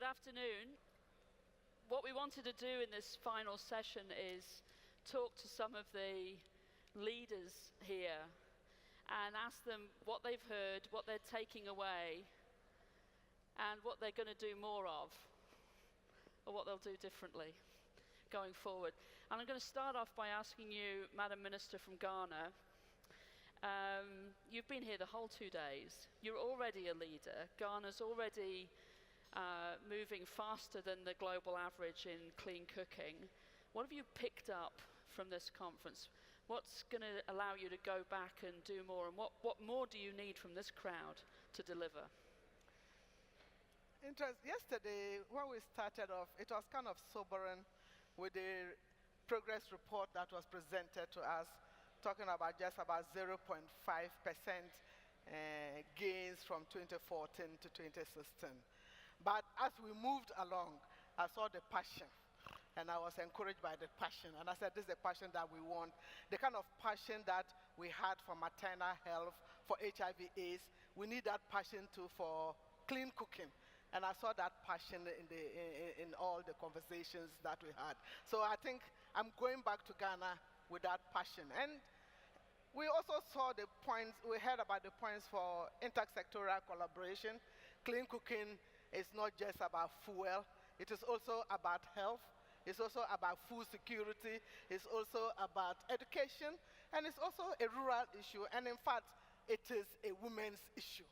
Good afternoon. What we wanted to do in this final session is talk to some of the leaders here and ask them what they've heard, what they're taking away, and what they're going to do more of, or what they'll do differently going forward. And I'm going to start off by asking you, Madam Minister from Ghana, you've been here the whole 2 days. You're already a leader. Ghana's already moving faster than the global average in clean cooking. What have you picked up from this conference? What's going to allow you to go back and do more? And what more do you need from this crowd to deliver? Yesterday, when we started off, it was kind of sobering with the progress report that was presented to us, talking about just about 0.5% gains from 2014 to 2016. But as we moved along, I saw the passion, and I was encouraged by the passion. And I said, this is the passion that we want, the kind of passion that we had for maternal health, for HIV/AIDS. We need that passion too for clean cooking. And I saw that passion in all the conversations that we had. So I think I'm going back to Ghana with that passion. And we also saw the points, we heard about the points for intersectoral collaboration. Clean cooking is not just about fuel, it is also about health, it's also about food security, it's also about education, and it's also a rural issue, and in fact, it is a women's issue.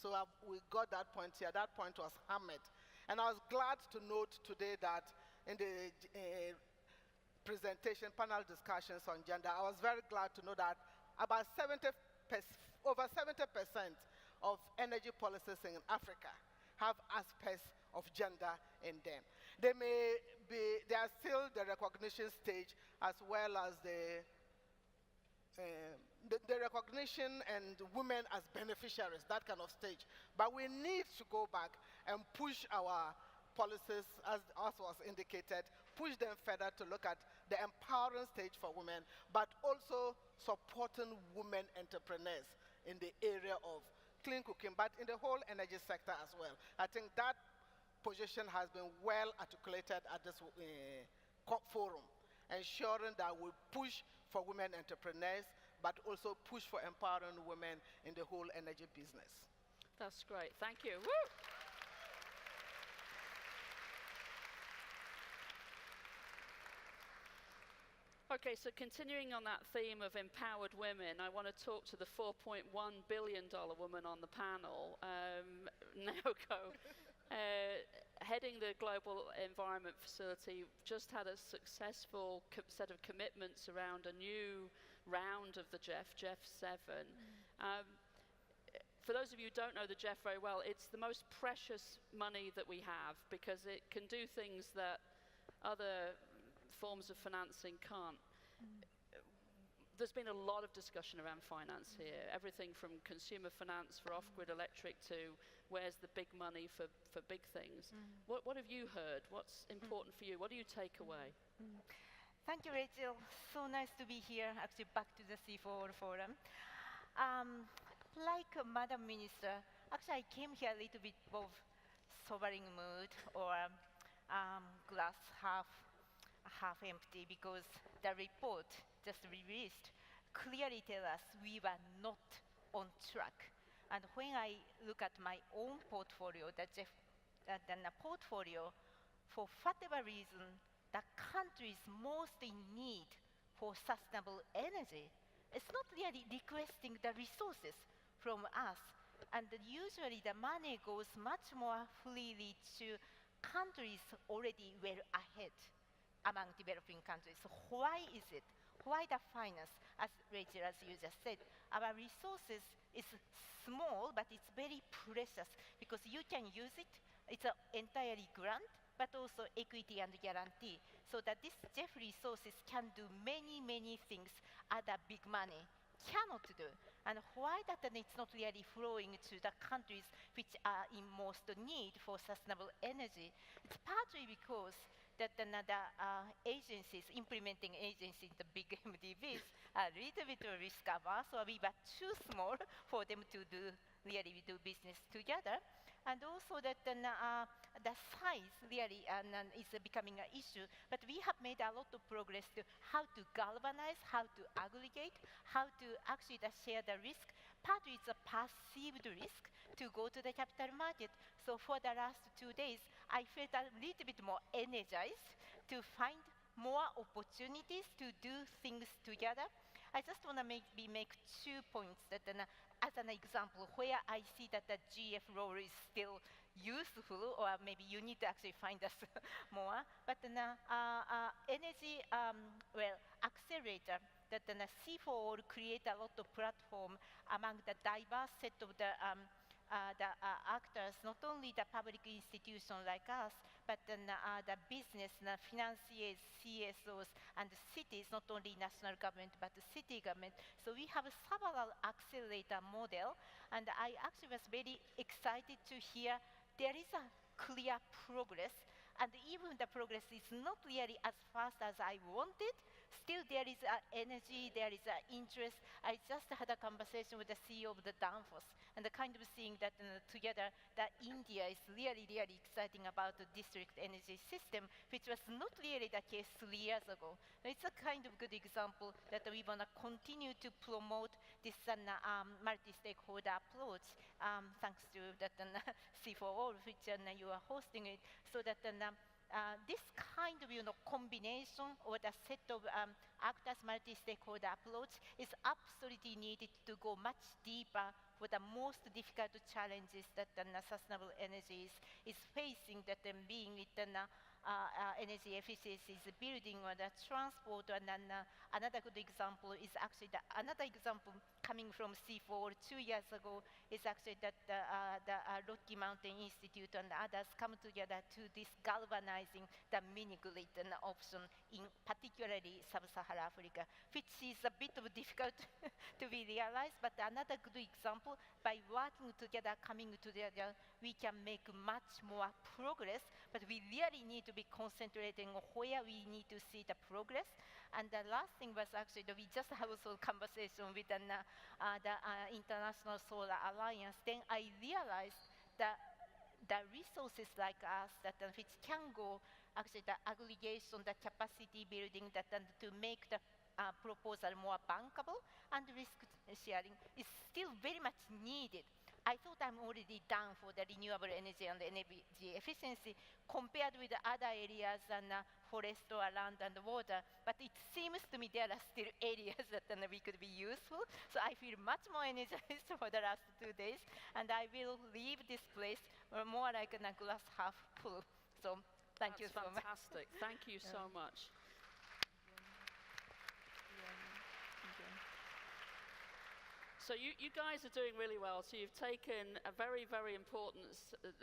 So we got that point here. That point was hammered. And I was glad to note today that in the presentation, panel discussions on gender, I was very glad to know that about over 70% of energy policies in Africa have aspects of gender in them. They are still the recognition stage as well as the recognition and women as beneficiaries, that kind of stage. But we need to go back and push our policies, as was indicated, push them further to look at the empowering stage for women, but also supporting women entrepreneurs in the area of clean cooking, but in the whole energy sector as well. I think that position has been well articulated at this forum, ensuring that we push for women entrepreneurs, but also push for empowering women in the whole energy business. That's great. Thank you. Woo! Okay, so continuing on that theme of empowered women, I want to talk to the $4.1 billion woman on the panel, Naoko. Heading the Global Environment Facility, just had a successful set of commitments around a new round of the GEF 7. For those of you who don't know the GEF very well, it's the most precious money that we have because it can do things that other forms of financing can't. There's been a lot of discussion around finance here, everything from consumer finance for off-grid electric to where's the big money for big things. What have you heard? What's important for you? What do you take away? Thank you, Rachel. So nice to be here, actually back to the SEforALL forum. Like Madam Minister, actually I came here a little bit of sobering mood or glass half empty because the report just released clearly tell us we were not on track. And when I look at my own portfolio, the portfolio, for whatever reason, the countries most in need for sustainable energy, it's not really requesting the resources from us. And usually the money goes much more freely to countries already well ahead among developing countries. So why is it? Why the finance? As Rachel, as you just said, our resources is small, but it's very precious because you can use it. It's an entirely grant, but also equity and guarantee. So that this GEF resources can do many, many things other big money cannot do. And why that then it's not really flowing to the countries which are in most need for sustainable energy? It's partly because that another agencies, implementing agencies, the big MDBs, are a little bit risk averse, or we were too small for them to really do business together. And also that the size really is becoming an issue. But we have made a lot of progress to how to galvanize, how to aggregate, how to actually share the risk. Part is a perceived risk to go to the capital market. So for the last 2 days, I felt a little bit more energized to find more opportunities to do things together. I just want to make 2 points that as an example where I see that the GF role is still useful, or maybe you need to actually find us more. But energy accelerator that SEforALL create a lot of platform among the diverse set of the actors, not only the public institution like us, but the business, the financiers, CSOs, and the cities, not only national government, but the city government. So we have several accelerator model, and I actually was very excited to hear there is a clear progress, and even the progress is not really as fast as I wanted. Still, there is energy, there is interest. I just had a conversation with the CEO of the Danfoss, and the kind of seeing that together, that India is really, really exciting about the district energy system, which was not really the case 3 years ago. It's a kind of good example that we want to continue to promote this multi-stakeholder approach, thanks to that SEforALL, which you are hosting it, so that this kind of combination or the set of actors multi-stakeholder approach is absolutely needed to go much deeper for the most difficult challenges that sustainable energy is facing, that being it energy efficiency is building or the transport. And then another good example is actually another example coming from SEforALL 2 years ago is actually that the Rocky Mountain Institute and others come together to this galvanizing the mini grid option in particularly sub-Saharan Africa, which is a bit of difficult to be realized, but another good example. By working together, coming together, we can make much more progress, but we really need to be concentrating on where we need to see the progress. And the last thing was actually that we just have also conversation with the International Solar Alliance. Then I realized that the resources like us that which can go actually the aggregation, the capacity building, that to make the proposal more bankable and risk sharing is still very much needed. I thought I'm already done for the renewable energy and energy efficiency compared with the other areas and forest or land and water, but it seems to me there are still areas that we could be useful. So I feel much more energized for the last 2 days, and I will leave this place more like a glass half full. So thank you so much. That's fantastic. Thank you so much. So you guys are doing really well. So you've taken a very, very important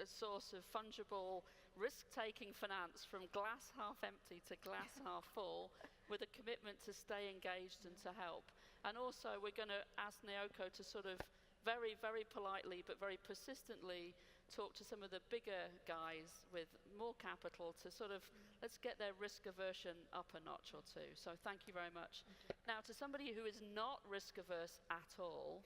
source of fungible risk-taking finance from glass half empty to glass half full with a commitment to stay engaged and to help. And also we're going to ask Naoko to sort of very, very politely but very persistently talk to some of the bigger guys with more capital to sort of, let's get their risk aversion up a notch or two. So thank you very much. Now, to somebody who is not risk averse at all,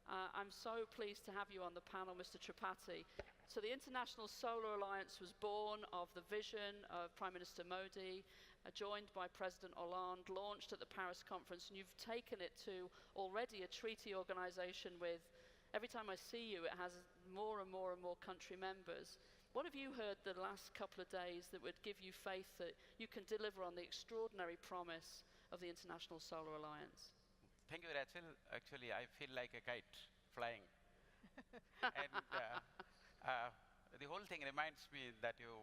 I'm so pleased to have you on the panel, Mr. Tripathy. So the International Solar Alliance was born of the vision of Prime Minister Modi, joined by President Hollande, launched at the Paris conference, and you've taken it to already a treaty organization with, every time I see you, it has more and more and more country members. What have you heard the last couple of days that would give you faith that you can deliver on the extraordinary promise of the International Solar Alliance? Thank you, Rachel. Actually, I feel like a kite flying. And the whole thing reminds me that you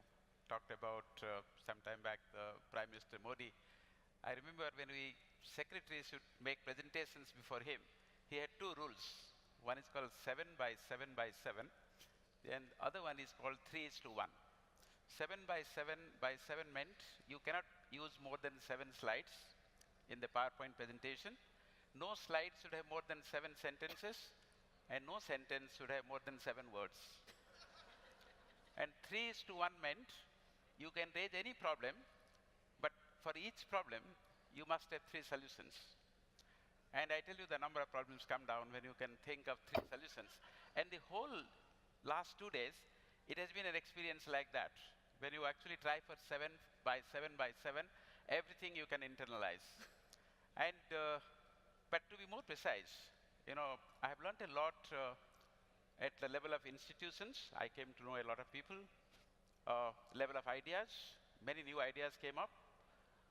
talked about some time back, Prime Minister Modi. I remember when secretaries should make presentations before him, he had 2 rules. One is called 7 by 7 by 7, and other one is called 3:1. 7 by 7 by 7 meant you cannot use more than 7 slides in the PowerPoint presentation. No slide should have more than 7 sentences, and no sentence should have more than 7 words. And 3:1 meant you can raise any problem, but for each problem, you must have 3 solutions. And I tell you, the number of problems come down when you can think of 3 solutions. And the whole last 2 days, it has been an experience like that. When you actually try for 7 by 7 by 7, everything you can internalize. And, but to be more precise, I have learned a lot at the level of institutions. I came to know a lot of people, level of ideas, many new ideas came up,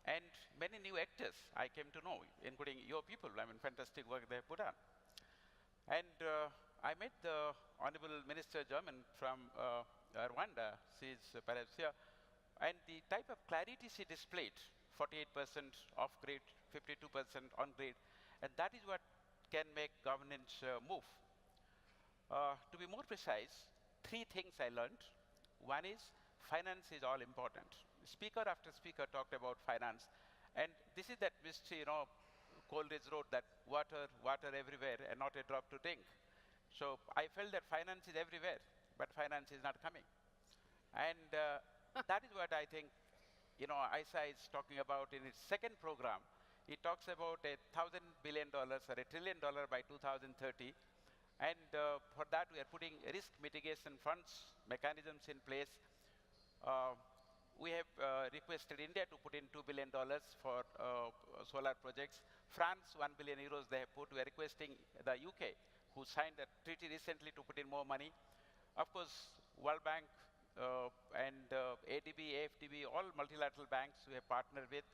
and many new actors I came to know, including your people. I mean, fantastic work they have put on. And I met the Honorable Minister German from Rwanda. She's perhaps here. And the type of clarity she displayed, 48% off-grid, 52% on-grid, and that is what can make governance move. To be more precise, 3 things I learned. One is finance is all important. Speaker after speaker talked about finance. And this is that mystery, Coleridge wrote that water, water everywhere and not a drop to drink. So I felt that finance is everywhere, but finance is not coming. And that is what I think, ISA is talking about in its second program. It talks about $1,000 billion or $1 trillion by 2030. And for that, we are putting risk mitigation funds, mechanisms in place. We have requested India to put in $2 billion for solar projects. France, 1 billion euros they have put. We are requesting the UK, who signed a treaty recently, to put in more money. Of course, World Bank and ADB, AFDB, all multilateral banks we have partnered with.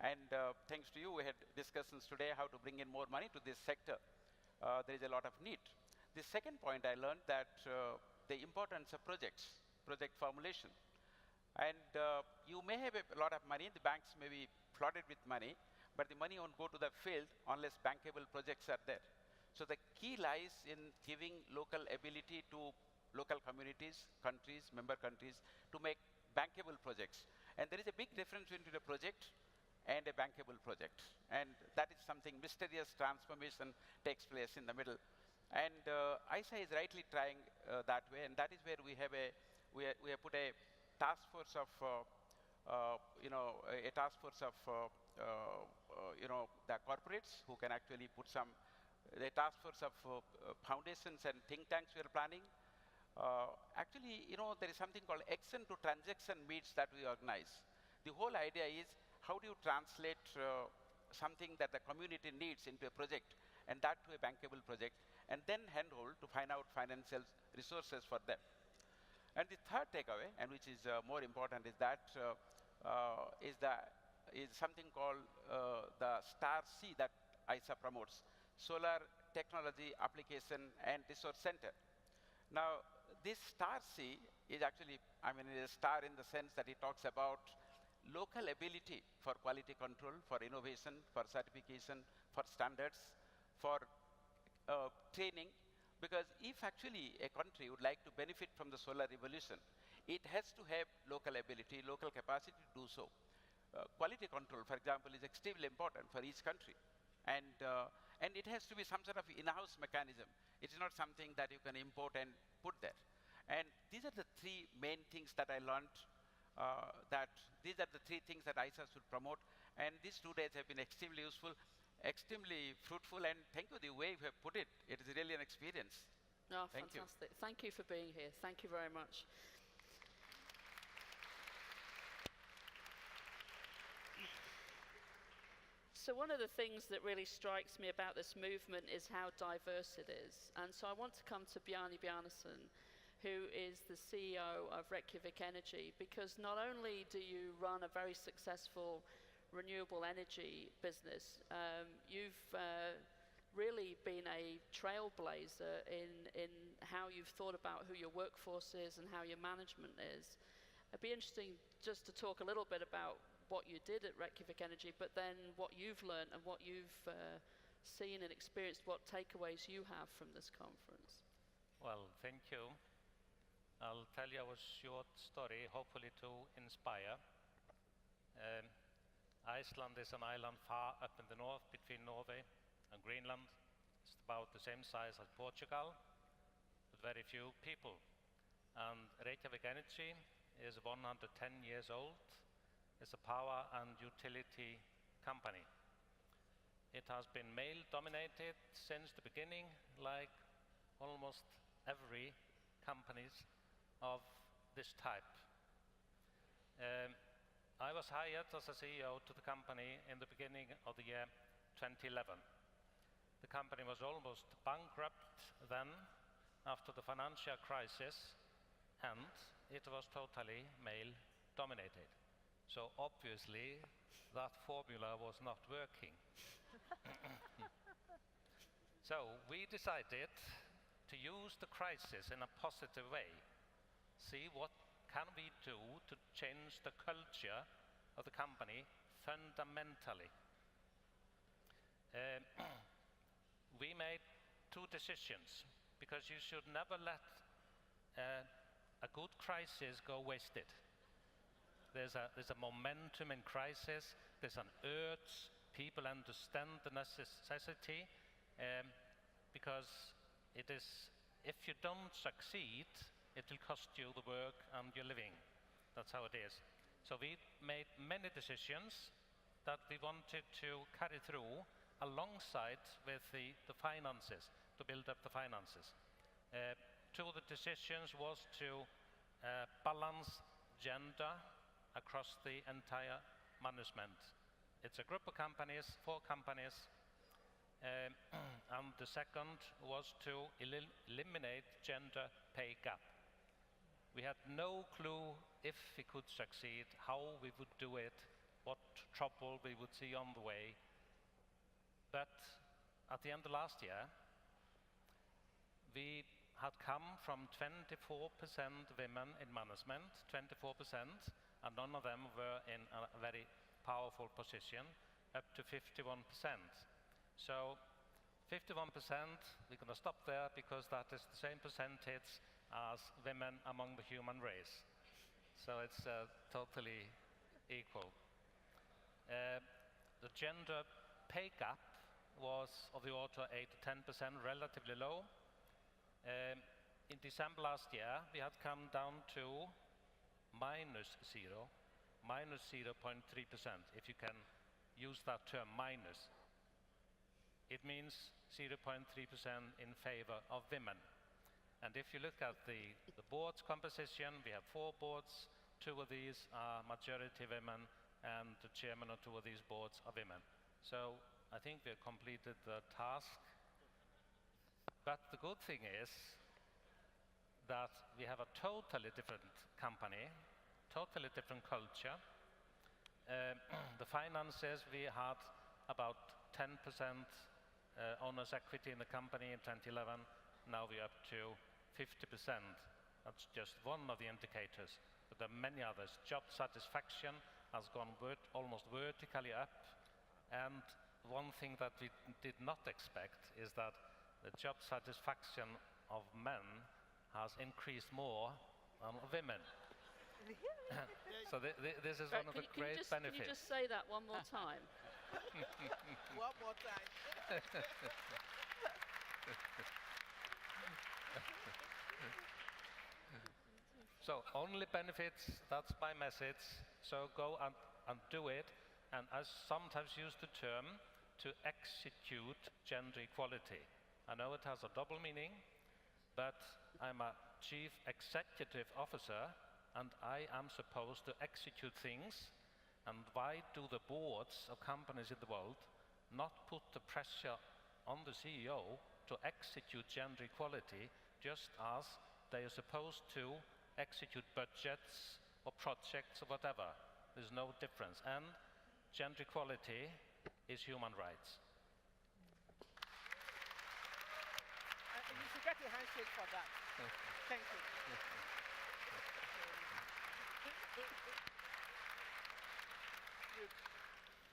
And thanks to you, we had discussions today how to bring in more money to this sector. There is a lot of need. The second point I learned that the importance of projects, project formulation. And you may have a lot of money, the banks may be flooded with money, but the money won't go to the field unless bankable projects are there. So the key lies in giving local ability to local communities, countries, member countries, to make bankable projects. And there is a big difference between a project and a bankable project. And that is something, mysterious transformation takes place in the middle. And ISA is rightly trying that way, and that is where we have we have put a task force of, the corporates who can actually put some, the task force of foundations and think tanks we are planning. Actually, there is something called action to transaction meets that we organize. The whole idea is, how do you translate something that the community needs into a project, and that to a bankable project, and then handhold to find out financial resources for them. And the third takeaway, and which is more important, is that is something called the Star C that ISA promotes: Solar Technology Application and Resource Center. Now, this Star C is actually, it is a star in the sense that it talks about local ability for quality control, for innovation, for certification, for standards, for training. Because if actually a country would like to benefit from the solar revolution, it has to have local ability, local capacity to do so. Quality control, for example, is extremely important for each country. And it has to be some sort of in-house mechanism. It's not something that you can import and put there. And these are the 3 main things that I learned, that these are the 3 things that ISA should promote. And these 2 days have been extremely useful, extremely fruitful, and thank you the way you have put it. It is really an experience. Oh, thank fantastic. Thank you for being here. Thank you very much. So one of the things that really strikes me about this movement is how diverse it is. And so I want to come to Bjarnason, who is the CEO of Reykjavik Energy, because not only do you run a very successful renewable energy business, you've really been a trailblazer in how you've thought about who your workforce is and how your management is. It'd be interesting just to talk a little bit about what you did at Reykjavik Energy, but then what you've learned and what you've seen and experienced, what takeaways you have from this conference. Well, thank you. I'll tell you a short story, hopefully to inspire. Iceland is an island far up in the north between Norway and Greenland. It's about the same size as Portugal, but very few people. And Reykjavik Energy is 110 years old. It's a power and utility company. It has been male-dominated since the beginning, like almost every companies of this type. I was hired as a CEO to the company in the beginning of the year 2011. The company was almost bankrupt then after the financial crisis, and it was totally male dominated. So obviously that formula was not working. So we decided to use the crisis in a positive way. See what can we do to change the culture of the company fundamentally. We made two decisions, because you should never let a good crisis go wasted. There's a momentum in crisis, there's an urge, people understand the necessity, because it is, if you don't succeed, it will cost you the work and your living. That's how it is. So we made many decisions that we wanted to carry through alongside with the finances, to build up the finances. Two of the decisions was to balance gender across the entire management. It's a group of companies, 4 companies, and the second was to eliminate gender pay gap. We had no clue if we could succeed, how we would do it, what trouble we would see on the way. But at the end of last year, we had come from 24% women in management, 24%, and none of them were in a very powerful position, up to 51%. So 51%, we're going to stop there because that is the same percentage as women among the human race. So it's totally equal. The gender pay gap was of the order 8 to 10%, relatively low. In December last year, we had come down to -0.3%, if you can use that term, minus. It means 0.3% in favor of women. And if you look at the board's composition, we have 4 boards, 2 of these are majority women, and the chairman of 2 of these boards are women. So I think we've completed the task. But the good thing is that we have a totally different company, totally different culture. The finances, we had about 10% owner's equity in the company in 2011. Now we're up to 50%. That's just one of the indicators, but there are many others. Job satisfaction has gone almost vertically up, and one thing that we did not expect is that the job satisfaction of men has increased more than women. So this is one of the great benefits. Can you just say that one more time? One more time. So only benefits, that's my message. So go and do it. And I sometimes use the term to execute gender equality. I know it has a double meaning, but I'm a chief executive officer and I am supposed to execute things. And why do the boards of companies in the world not put the pressure on the CEO to execute gender equality just as they are supposed to execute budgets or projects or whatever? There's no difference. And gender equality is human rights. You should get a handshake for that. Thank you.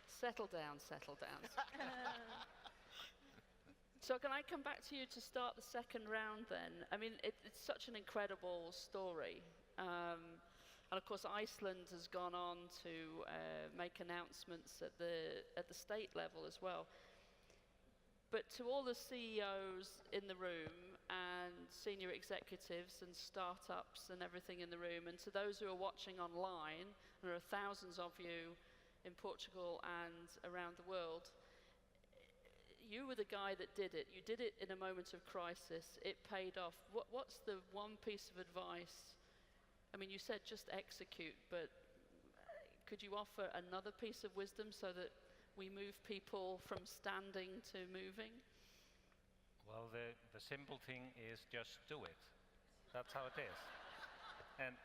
Settle down, settle down. So can I come back to you to start the second round then? I mean, it's such an incredible story. And of course, Iceland has gone on to make announcements at the state level as well. But to all the CEOs in the room and senior executives and startups and everything in the room, and to those who are watching online, there are thousands of you in Portugal and around the world, you were the guy that did it. You did it in a moment of crisis. It paid off. What's the one piece of advice? I mean, you said just execute, but could you offer another piece of wisdom so that we move people from standing to moving? Well, the simple thing is just do it. That's how it is. And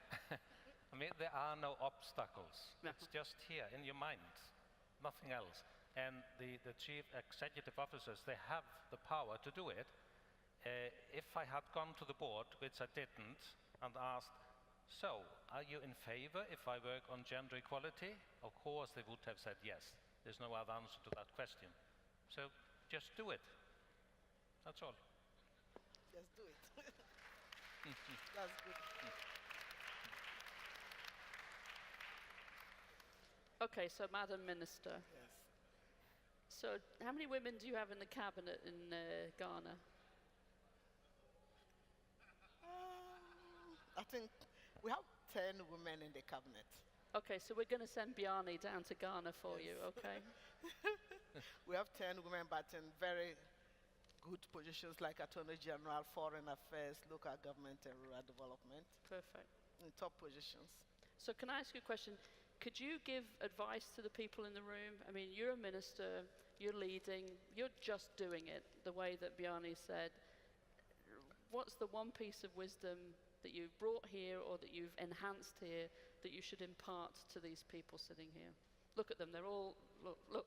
I mean, there are no obstacles. It's just here in your mind, nothing else. And the chief executive officers, they have the power to do it. If I had gone to the board, which I didn't, and asked, so, are you in favor if I work on gender equality? Of course they would have said yes. There's no other answer to that question. So, just do it. That's all. Just do it. That's good. Okay, so Madam Minister. Yes. So how many women do you have in the cabinet in Ghana? I think we have 10 women in the cabinet. Okay, so we're going to send Bjarni down to Ghana for you, okay? We have 10 women, but in very good positions like Attorney General, Foreign Affairs, Local Government and Rural Development, Perfect. in top positions. So can I ask you a question? Could you give advice to the people in the room? I mean, you're a minister, you're leading, you're just doing it the way that Bjarni said. What's the one piece of wisdom that you've brought here or that you've enhanced here that you should impart to these people sitting here? Look at them, they're all, look.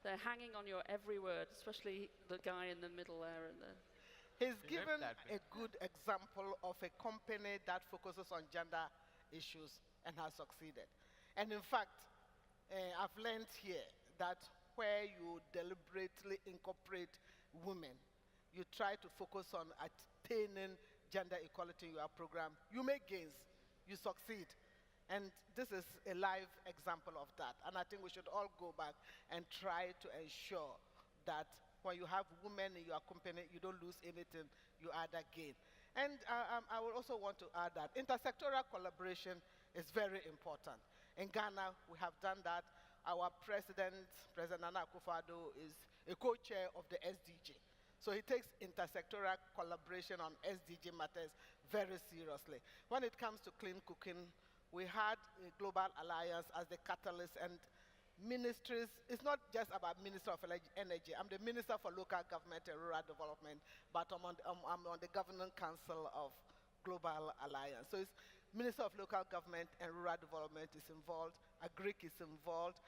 They're hanging on your every word, especially the guy in the middle there. He's given a good example of a company that focuses on gender issues and has succeeded. And in fact, I've learned here that where you deliberately incorporate women, you try to focus on attaining gender equality in your program, you make gains, you succeed. And this is a live example of that. And I think we should all go back and try to ensure that when you have women in your company, you don't lose anything, you add a gain. And I would also want to add that intersectoral collaboration is very important. In Ghana, we have done that. Our president, President Naoko, is a co-chair of the SDG. So he takes intersectoral collaboration on SDG matters very seriously. When it comes to clean cooking, we had a global alliance as the catalyst, and ministries, it's not just about Minister of Energy. I'm the Minister for Local Government and Rural Development, but I'm on the Governing Council of Global Alliance. So it's Minister of Local Government and Rural Development is involved, Agric is involved,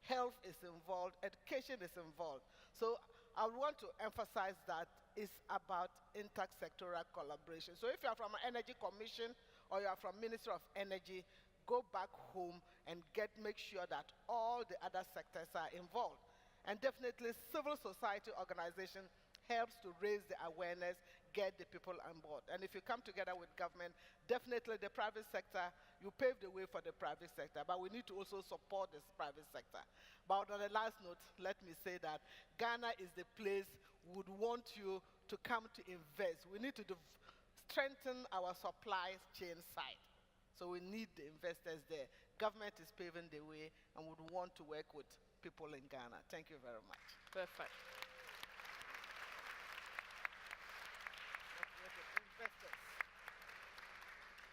health is involved, education is involved. So I want to emphasize that it's about intersectoral collaboration. So if you're from an Energy Commission or you're from Minister of Energy, go back home and make sure that all the other sectors are involved. And definitely civil society organization helps to raise the awareness, get the people on board. And if you come together with government, definitely the private sector, you pave the way for the private sector, but we need to also support this private sector. But on the last note, let me say that Ghana is the place we would want you to come to invest. We need to strengthen our supply chain side. So we need the investors there. Government is paving the way and would want to work with people in Ghana. Thank you very much. Perfect.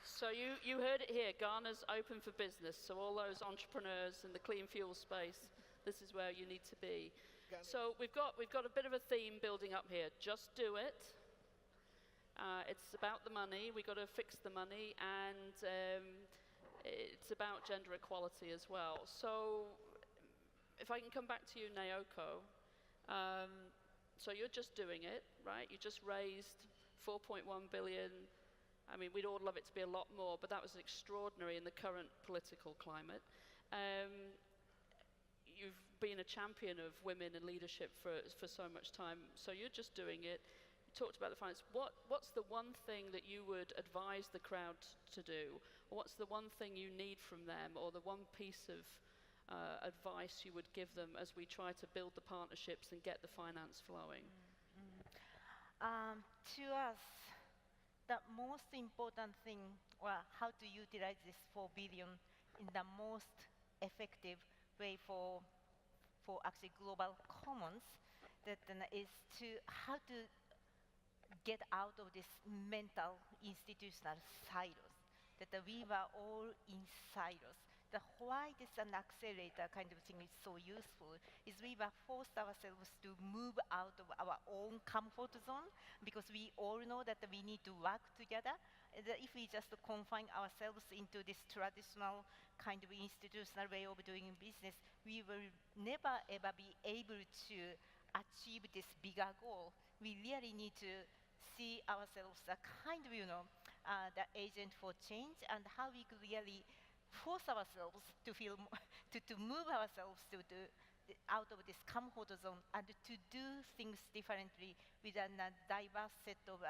So you heard it here, Ghana's open for business. So all those entrepreneurs in the clean fuel space, this is where you need to be. Ghana. So we've got a bit of a theme building up here. Just do it. It's about the money. We've got to fix the money, and it's about gender equality as well. So if I can come back to you, Naoko. So you're just doing it, right? You just raised 4.1 billion. I mean, we'd all love it to be a lot more, but that was extraordinary in the current political climate. You've been a champion of women in leadership for so much time, so you're just doing it. You talked about the finance. What's the one thing that you would advise the crowd to do? Or what's the one thing you need from them, or the one piece of advice you would give them as we try to build the partnerships and get the finance flowing? To us, the most important thing, well, how to utilize this 4 billion in the most effective way for for actually global commons that is to how to get out of this mental institutional silos, that we were all in silos. The why this an accelerator kind of thing is so useful is we were forced ourselves to move out of our own comfort zone because we all know that we need to work together. That if we just confine ourselves into this traditional kind of institutional way of doing business, we will never ever be able to achieve this bigger goal. We really need to see ourselves a kind of, the agent for change and how we could really force ourselves to feel, to move ourselves out of this comfort zone and to do things differently with a diverse set of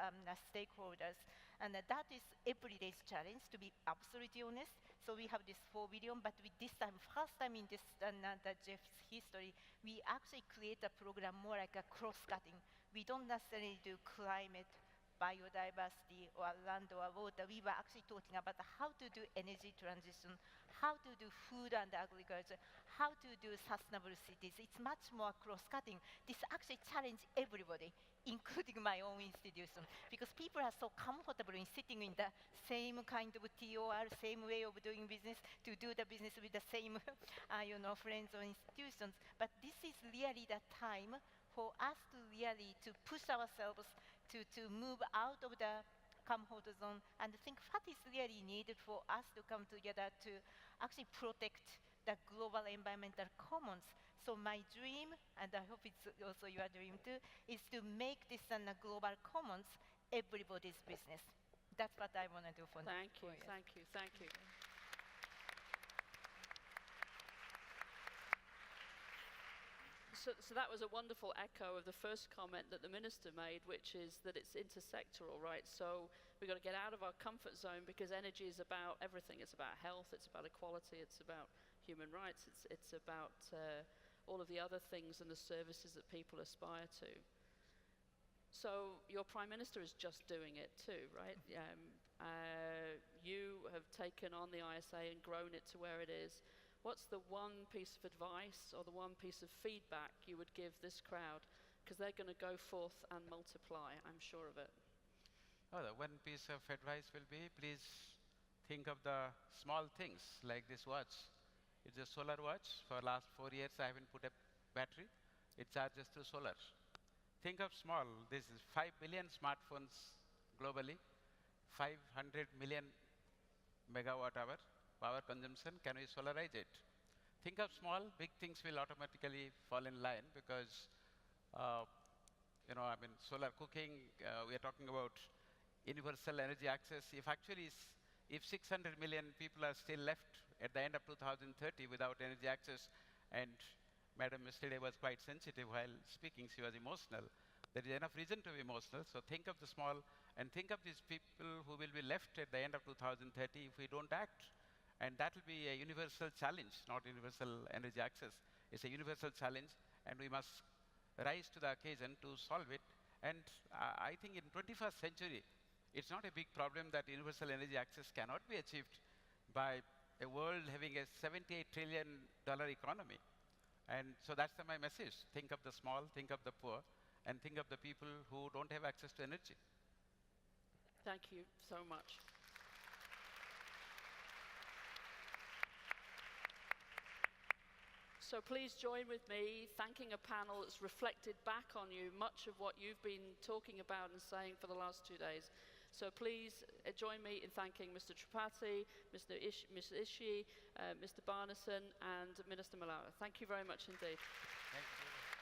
stakeholders. And that is everyday's challenge, to be absolutely honest. So we have this 4 billion, but with this time, first time in this the Jeff's history, we actually create a program more like a cross-cutting. We don't necessarily do climate, biodiversity, or land or water. We were actually talking about how to do energy transition, how to do food and agriculture, how to do sustainable cities. It's much more cross-cutting. This actually challenges everybody, including my own institution, because people are so comfortable in sitting in the same kind of TOR, same way of doing business, to do the business with the same, friends or institutions. But this is really the time for us to really to push ourselves to move out of the comfort zone and think what is really needed for us to come together to actually protect the global environmental commons. So my dream, and I hope it's also your dream too, is to make this global commons everybody's business. That's what I want to do for Thank you, for years. thank you, thank you. So that was a wonderful echo of the first comment that the minister made, which is that it's intersectoral, right? So we've got to get out of our comfort zone because energy is about everything. It's about health, it's about equality, it's about human rights, it's about all of the other things and the services that people aspire to. So your Prime Minister is just doing it too, right? You have taken on the ISA and grown it to where it is. What's the one piece of advice or the one piece of feedback you would give this crowd? Because they're going to go forth and multiply, I'm sure of it. Oh, the one piece of advice will be, please think of the small things like this watch. It's a solar watch. For last 4 years, I haven't put a battery. It charges through solar. Think of small. This is 5 billion smartphones globally, 500 million megawatt hour power consumption. Can we solarize it? Think of small, big things will automatically fall in line because, solar cooking, we are talking about universal energy access. If 600 million people are still left at the end of 2030 without energy access, and Madam yesterday was quite sensitive while speaking, she was emotional. There is enough reason to be emotional, so think of the small and think of these people who will be left at the end of 2030 if we don't act. And that will be a universal challenge, not universal energy access. It's a universal challenge, and we must rise to the occasion to solve it. And I think in 21st century, it's not a big problem that universal energy access cannot be achieved by a world having a $78 trillion economy. And so that's my message. Think of the small, think of the poor, and think of the people who don't have access to energy. Thank you so much. So please join with me thanking a panel that's reflected back on you much of what you've been talking about and saying for the last 2 days. So please join me in thanking Mr. Tripathy, Ms. Ishii, Mr. Bjarnason, and Minister Malawa. Thank you very much indeed. Thank you.